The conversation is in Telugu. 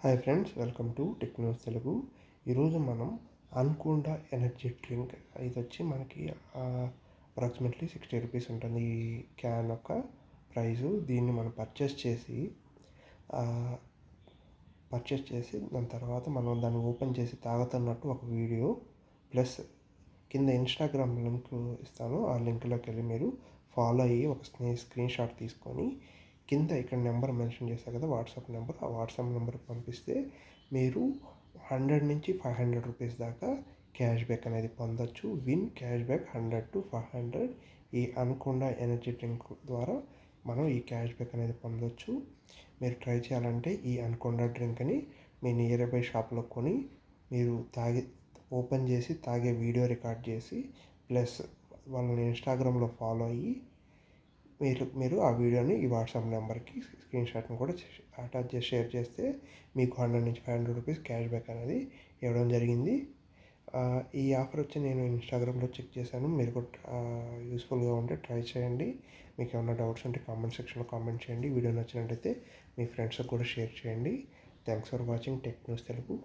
Hi friends, welcome to Technos Telugu. ఈరోజు మనం అన్కోండా ఎనర్జీ డ్రింక్ ఇది వచ్చి మనకి అప్రాక్సిమేట్లీ 60 రూపీస్ ఉంటుంది ఈ క్యాన్ యొక్క ప్రైజు. దీన్ని మనం పర్చేస్ చేసి దాని తర్వాత మనం దాన్ని ఓపెన్ చేసి తాగుతున్నట్టు ఒక వీడియో ప్లస్ కింద ఇన్స్టాగ్రామ్ లింక్ ఇస్తాను. ఆ లింక్లోకి వెళ్ళి మీరు ఫాలో అయ్యి ఒక స్క్రీన్ షాట్ తీసుకొని కింద ఇక్కడ నెంబర్ మెన్షన్ చేస్తారు కదా, వాట్సాప్ నెంబర్. ఆ వాట్సాప్ నెంబర్కి పంపిస్తే మీరు 100 నుంచి 500 రూపీస్ దాకా క్యాష్ బ్యాక్ అనేది పొందొచ్చు. Win cash back 100 to 500. ఈ అన్కోండా ఎనర్జీ డ్రింక్ ద్వారా మనం ఈ క్యాష్ బ్యాక్ అనేది పొందొచ్చు. మీరు ట్రై చేయాలంటే ఈ అన్కోండా డ్రింక్ని మీ నియర్ బై షాప్లో కొని మీరు ఓపెన్ చేసి తాగే వీడియో రికార్డ్ చేసి ప్లస్ వాళ్ళని ఇన్స్టాగ్రామ్లో ఫాలో అయ్యి మీరు ఆ వీడియోని ఈ వాట్సాప్ నెంబర్కి స్క్రీన్ షాట్ని కూడా అటాచ్ చేసి షేర్ చేస్తే మీకు 100 నుంచి 500 రూపీస్ క్యాష్ బ్యాక్ అనేది ఇవ్వడం జరిగింది. ఈ ఆఫర్ వచ్చి నేను ఇన్స్టాగ్రామ్లో చెక్ చేశాను. మీరు కూడా యూస్ఫుల్గా ఉంటే ట్రై చేయండి. మీకు ఏమైనా డౌట్స్ ఉంటే కామెంట్ సెక్షన్లో కామెంట్ చేయండి. వీడియో నచ్చినట్లయితే మీ ఫ్రెండ్స్కి కూడా షేర్ చేయండి. Thanks for watching tech news Telugu.